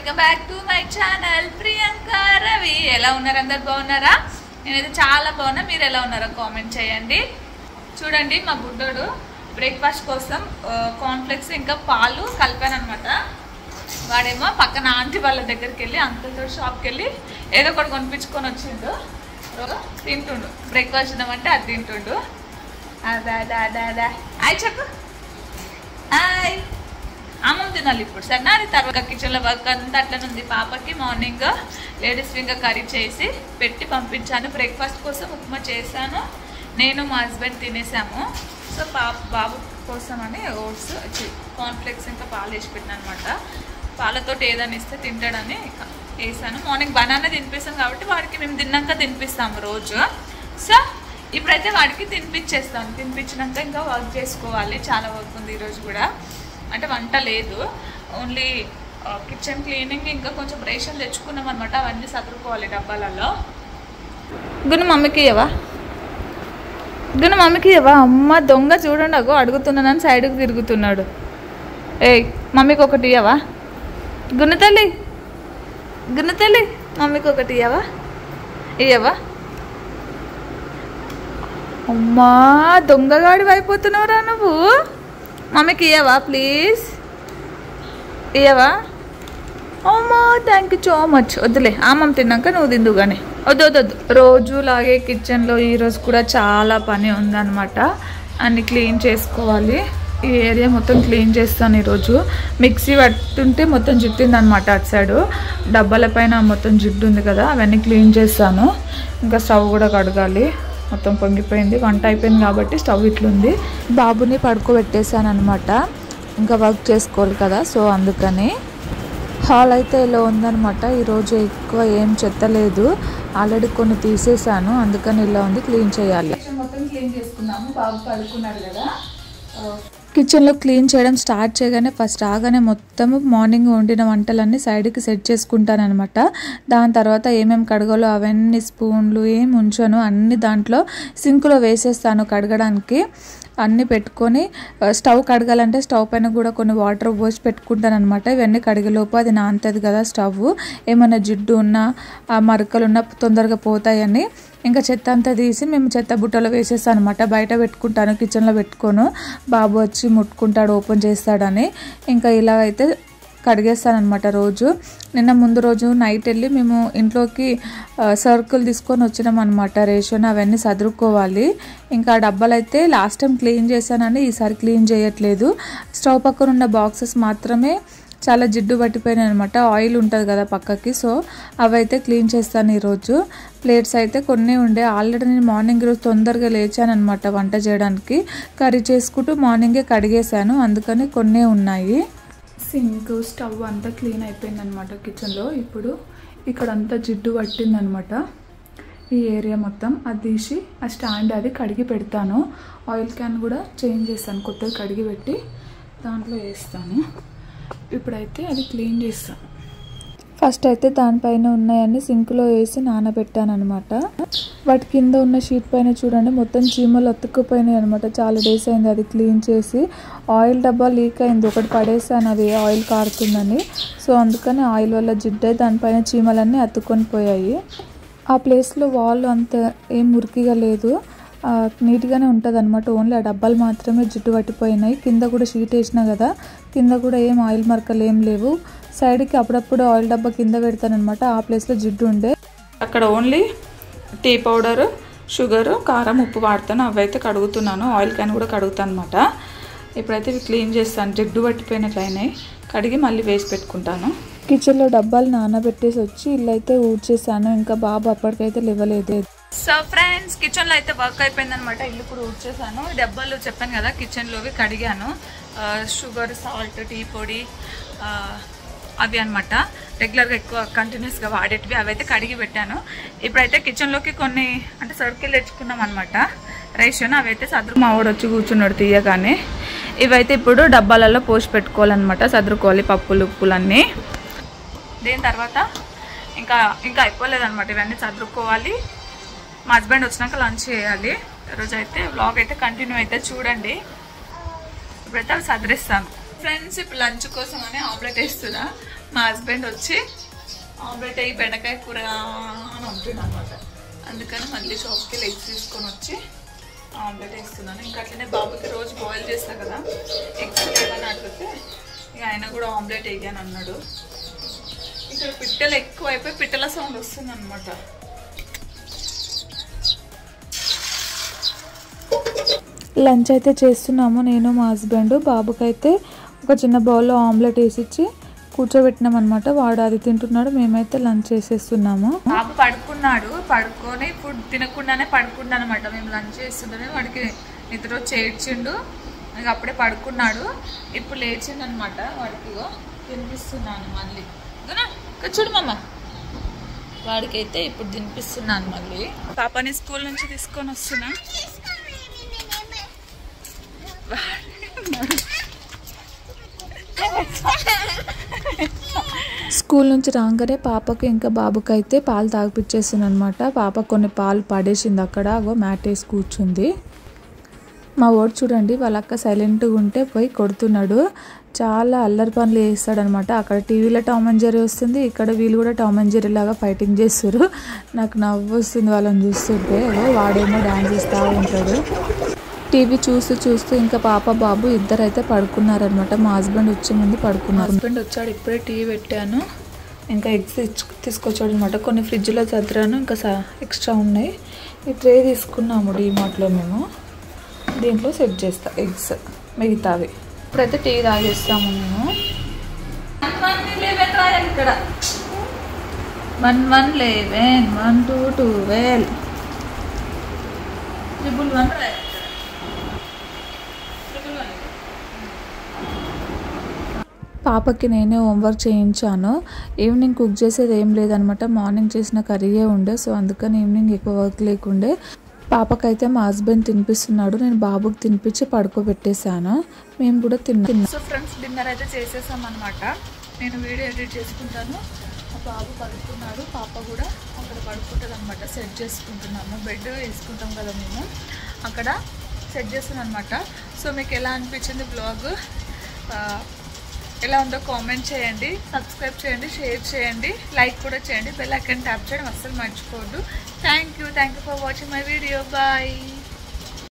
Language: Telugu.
Welcome back to my channel Priyanka Ravi. ఎలా ఉన్నారు? అందరు బాగున్నారా? నేనైతే చాలా బాగున్నా. మీరు ఎలా ఉన్నారో కామెంట్ చేయండి. చూడండి, మా బుడ్డోడు బ్రేక్ఫాస్ట్ కోసం కార్న్ఫ్లెక్స్ ఇంకా పాలు కలిపాను అనమాట. వాడేమో పక్కన ఆంటీ వాళ్ళ దగ్గరికి వెళ్ళి అంకుల్తో షాప్కి వెళ్ళి ఏదో ఒకటి కొనిపించుకొని వచ్చిండు. తింటుండు. బ్రేక్ఫాస్ట్ తినమంటే అది తింటుండు. అదా హాయ్ చెప్పు. హాయ్. అమ్మం తినాలి ఇప్పుడు సరేనా. అది తర్వాత కిచెన్లో వర్క్ అంతా అట్లనే ఉంది. పాపకి మార్నింగ్ లేడీస్ ఫింగర్ కర్రీ చేసి పెట్టి పంపించాను. బ్రేక్ఫాస్ట్ కోసం ఉప్మా చేశాను. నేను మా హస్బెండ్ తినేసాము. సో బాబు కోసం అని ఓట్స్ కార్న్ఫ్లెక్స్ ఇంకా పాలు వేసి పెట్టినా అనమాట. పాలతోటి ఏదైనా ఇస్తే తింటాడని వేసాను. మార్నింగ్ బనానా తినిపిస్తాం కాబట్టి వాడికి మేము తిన్నాక తినిపిస్తాము రోజు. సో ఇప్పుడైతే వాడికి తినిపించేస్తాను. తినిపించినాక ఇంకా వర్క్ చేసుకోవాలి. చాలా వర్క్ ఉంది ఈరోజు కూడా. అంటే వంట లేదు, ఓన్లీ కిచెన్ క్లీనింగ్ ఇంకా కొంచెం రేషన్ తెచ్చుకున్నాం అనమాట. అవన్నీ సదురుకోవాలి డబ్బాలలో. గును మమ్మీకి ఇవ్వవా? గును మమ్మీకి ఇవ్వవా? అమ్మ దొంగ చూడండి, అగో అడుగుతున్నానని సైడ్కి తిరుగుతున్నాడు. ఏయ్ మమ్మీకి ఒకటి ఇవ్వవా? గున్నతల్లి గున్నతల్లి మమ్మీకి ఒకటి ఇవ్వవా? ఇవ్వవా? అమ్మా దొంగగాడి అయిపోతున్నావురా నువ్వు. మమ్మీకి ఇవ్వవా ప్లీజ్? ఇవ్వవా? అమ్మా థ్యాంక్ యూ సో మచ్. వద్దులే, అమ్మమ్మ తిన్నాక నువ్వు తిందు కానీ. వద్దు. రోజులాగే కిచెన్లో ఈరోజు కూడా చాలా పని ఉందన్నమాట. అన్ని క్లీన్ చేసుకోవాలి. ఈ ఏరియా మొత్తం క్లీన్ చేస్తాను ఈరోజు. మిక్సీ పట్టుంటే మొత్తం జిట్టిందనమాట అటు సైడు. డబ్బాల పైన మొత్తం జిడ్డు ఉంది కదా, అవన్నీ క్లీన్ చేస్తాను. ఇంకా స్టవ్ కూడా కడగాలి. మొత్తం పొంగిపోయింది. వంట అయిపోయింది కాబట్టి స్టవ్ ఇట్లుంది. బాబుని పడుకోబెట్టేసాను అనమాట. ఇంకా వర్క్ చేసుకోవాలి కదా, సో అందుకని. హాల్ అయితే ఇలా ఉందనమాట. ఈరోజు ఎక్కువ ఏం చెత్త లేదు, ఆల్రెడీ కొన్ని తీసేసాను, అందుకని ఇలా ఉంది. క్లీన్ చేయాలి. మొత్తం క్లీన్ చేసుకున్నాము. బాబు పడుకున్నాడు కదా. కిచెన్లో క్లీన్ చేయడం స్టార్ట్ చేయగానే ఫస్ట్ రాగానే మొత్తము మార్నింగ్ వండిన వంటలన్నీ సైడ్కి సెట్ చేసుకుంటాను అనమాట. దాని తర్వాత ఏమేమి కడగాలో అవన్నీ స్పూన్లు ఏం ఉంచాను అన్ని దాంట్లో సింక్లో వేసేస్తాను కడగడానికి. అన్నీ పెట్టుకొని స్టవ్ కడగాలంటే స్టవ్ పైన కూడా కొన్ని వాటర్ పోసి పెట్టుకుంటాను అనమాట. ఇవన్నీ కడిగేలోపు అది నానుతుంది కదా స్టవ్. ఏమైనా జిడ్డు ఉన్నా మరకలు ఉన్నా తొందరగా పోతాయని ఇంకా చెత్త అంతా తీసి మేము చెత్త బుట్టలో వేసేస్తాను అనమాట. బయట పెట్టుకుంటాను, కిచెన్లో పెట్టుకోను. బాబు వచ్చి ముట్టుకుంటాడు, ఓపెన్ చేస్తాడని. ఇంకా ఇలా అయితే కడిగేస్తానమాట రోజు. నిన్న ముందు రోజు నైట్ వెళ్ళి మేము ఇంట్లోకి సర్కుల్ తీసుకొని వచ్చినాం అనమాట. రేషన్ అవన్నీ సదురుకోవాలి. ఇంకా డబ్బాలు అయితే లాస్ట్ టైం క్లీన్ చేశానని ఈసారి క్లీన్ చేయట్లేదు. స్టవ్ పక్కన ఉన్న బాక్సెస్ మాత్రమే చాలా జిడ్డు పట్టిపోయినాయి అనమాట. ఆయిల్ ఉంటుంది కదా పక్కకి, సో అవైతే క్లీన్ చేస్తాను ఈరోజు. ప్లేట్స్ అయితే కొన్ని ఉండే. ఆల్రెడీ నేను మార్నింగ్ ఈరోజు తొందరగా లేచాను అనమాట వంట చేయడానికి. కర్రీ చేసుకుంటూ మార్నింగే కడిగేశాను, అందుకని కొన్ని ఉన్నాయి. సింక్ స్టవ్ అంతా క్లీన్ అయిపోయిందనమాట కిచెన్లో. ఇప్పుడు ఇక్కడంతా జిడ్డు పట్టిందనమాట ఈ ఏరియా మొత్తం. అది తీసి ఆ స్టాండ్ అది కడిగి పెడతాను. ఆయిల్ క్యాన్ కూడా చేంజ్ చేస్తాను, కొత్తగా కడిగి పెట్టి దాంట్లో వేస్తాను. ఇప్పుడైతే అది క్లీన్ చేస్తాను. ఫస్ట్ అయితే దానిపైన ఉన్నాయన్నీ సింక్లో వేసి నానబెట్టాను అనమాట. వాటి కింద ఉన్న షీట్ పైన చూడండి మొత్తం చీమలు అతుక్కుపోయినాయి అనమాట. చాలా డేస్ అయింది అది క్లీన్ చేసి. ఆయిల్ డబ్బా లీక్ అయింది, ఒకటి పడేసాను, అది ఆయిల్ కారుతుందని. సో అందుకని ఆయిల్ వల్ల జిడ్డే దానిపైన చీమలన్నీ అతుక్కొని పోయాయి. ఆ ప్లేస్లో వాల్ అంత ఏం మురికిగా లేదు, నీట్గానే ఉంటుంది అనమాట. ఓన్లీ ఆ డబ్బాలు మాత్రమే జిడ్డు పట్టిపోయినాయి. కింద కూడా షీట్ వేసినా కదా, కింద కూడా ఏం ఆయిల్ మరకలు ఏం లేవు. సైడ్కి అప్పుడప్పుడు ఆయిల్ డబ్బా కింద పెడతాను అనమాట. ఆ ప్లేస్లో జిడ్డు ఉండే. అక్కడ ఓన్లీ టీ పౌడరు, షుగరు, కారం, ఉప్పు వాడతాను. అవైతే కడుగుతున్నాను. ఆయిల్ క్యాన్ కూడా కడుగుతాను అనమాట. ఇప్పుడైతే ఇవి క్లీన్ చేస్తాను. జిడ్డు పట్టిపోయినట్లు అయినాయి, కడిగి మళ్ళీ వేసి పెట్టుకుంటాను. కిచెన్లో డబ్బాలు నానబెట్టేసి వచ్చి ఇల్లు అయితే ఊడ్చేసాను. ఇంకా బాబు అప్పటికైతే లేవలేదు. సో ఫ్రెండ్స్, కిచెన్లో అయితే వర్క్ అయిపోయింది అనమాట. ఇల్లు కూడా ఊడ్చేసాను. డబ్బాలు చెప్పాను కదా కిచెన్లోవి కడిగాను. షుగర్, సాల్ట్, టీ పొడి అవి అనమాట రెగ్యులర్గా ఎక్కువ కంటిన్యూస్గా వాడేటివి. అవైతే కడిగి పెట్టాను. ఇప్పుడైతే కిచెన్లోకి కొన్ని అంటే సర్కిల్ తెచ్చుకున్నాం అనమాట రేషన్. అవైతే మా వాడు వచ్చి కూర్చున్నాడు తీయగానే. ఇవైతే ఇప్పుడు డబ్బాలలో పోసి పెట్టుకోవాలన్నమాట, సదురుకోవాలి పప్పులు ఉప్పులన్నీ. దీని తర్వాత ఇంకా అయిపోలేదన్నమాట. ఇవన్నీ సదురుకోవాలి. మా హస్బెండ్ వచ్చినాక లంచ్ చేయాలి. ఈరోజు అయితే వ్లాగ్ అయితే కంటిన్యూ అయితే చూడండి. ఇప్పుడైతే అవి సదిరిస్తాను. ఫ్రెండ్స్ ఇప్పుడు లంచ్ కోసం అని ఆమ్లెట్ వేస్తున్నా. మా హస్బెండ్ వచ్చి ఆమ్లెట్ అయ్యి బెండకాయ కూర అని అంటున్నా అనమాట. అందుకని మళ్ళీ షాప్కి వెళ్ళి ఎగ్స్ తీసుకొని వచ్చి ఆమ్లెట్ వేస్తున్నాను. ఇంకా అట్లనే బాబుకి రోజు బాయిల్ చేస్తా కదా, ఎగ్స్ ఏమని అడిగితే ఇక ఆయన కూడా ఆమ్లెట్ వేయగాను అన్నాడు. ఇక్కడ పిట్టలు ఎక్కువ అయిపోయి పిట్టల సౌండ్ వస్తుంది అనమాట. లంచ్ అయితే చేస్తున్నాము నేను మా హస్బెండ్. బాబుకైతే ఒక చిన్న బౌల్లో ఆమ్లెట్ వేసిచ్చి కూర్చోబెట్టినాం అనమాట. వాడు అది తింటున్నాడు, మేమైతే లంచ్ చేసేస్తున్నాము. బాబు పడుకున్నాడు, పడుకొని ఫుడ్ తినకుండానే పడుకున్నాను అనమాట. మేము లంచ్ చేస్తుంటే వాడికి నిద్ర వచ్చి ఏడ్చిండు, ఇక అప్పుడే పడుకున్నాడు. ఇప్పుడు లేచిండు అనమాట. వాడికి తినిపిస్తున్నాను మళ్ళీ. చూడు మమ్మ, వాడికైతే ఇప్పుడు తినిపిస్తున్నాను మళ్ళీ. పాపని స్కూల్ నుంచి తీసుకొని వస్తున్నా. స్కూల్ నుంచి రాగానే పాపకు ఇంకా బాబుకి అయితే పాలు తాగిపిచ్చేసింది అనమాట. పాప కొన్ని పాలు పడేసింది అక్కడ, మ్యాట్ వేసి కూర్చుంది. మా వాడు చూడండి వాళ్ళ అక్క సైలెంట్గా ఉంటే పోయి కొడుతున్నాడు. చాలా అల్లరి పనులు చేస్తాడనమాట. అక్కడ టీవీలో టామ్ అండ్ జెర్రీ వస్తుంది, ఇక్కడ వీళ్ళు కూడా టామ్ అండ్ జెర్రీ లాగా ఫైటింగ్ చేస్తారు. నాకు నవ్వు వస్తుంది వాళ్ళని చూస్తుంటే. వాడేమో డాన్స్ చేస్తూ ఉంటాడు. టీవీ చూస్తూ చూస్తూ ఇంకా పాప బాబు ఇద్దరైతే పడుకున్నారనమాట. మా హస్బెండ్ వచ్చే ముందు పడుకున్నారు. హస్బెండ్ వచ్చాడు, ఇప్పుడే టీవీ పెట్టాను. ఇంకా ఎగ్స్ తీసుకొచ్చాడు అనమాట. కొన్ని ఫ్రిడ్జ్లో చదిరాను, ఇంకా ఎక్స్ట్రా ఉన్నాయి. ఈ ట్రే తీసుకున్నాము డీమార్ట్లో మేము. దీంట్లో సెట్ చేస్తా ఎగ్స్ మిగతావి. ఇప్పుడైతే టీ తాగేస్తాము మేము. ఇక్కడ 1111 1212 111. పాపకి నేనే హోంవర్క్ చేయించాను. ఈవినింగ్ కుక్ చేసేది ఏం లేదనమాట. మార్నింగ్ చేసిన కర్రీయే ఉండే, సో అందుకని ఈవినింగ్ ఎక్కువ వర్క్ లేకుండే. పాపకైతే మా హస్బెండ్ తినిపిస్తున్నాడు, నేను బాబుకి తినిపించి పడుకోబెట్టేశాను. మేము కూడా తిన్నాం. సో ఫ్రెండ్స్, డిన్నర్ అయితే చేసేసాం అనమాట. నేను వీడియో ఎడిట్ చేసుకుంటాను. మా బాబు పడుకున్నాడు, పాప కూడా అక్కడ పడుకుంటుంది అనమాట. సెట్ చేసుకుంటున్నాము, బెడ్ వేసుకుంటాం కదా మేము, అక్కడ సెట్ చేస్తాను అనమాట. సో మీకు ఎలా అనిపించింది బ్లాగ్, ఎలా ఉందో కామెంట్ చేయండి, సబ్స్క్రైబ్ చేయండి, షేర్ చేయండి, లైక్ కూడా చేయండి, బెల్ ఐకాన్ ట్యాప్ చేయడం అస్సలు మర్చిపోవద్దు. Thank you for watching my video. Bye.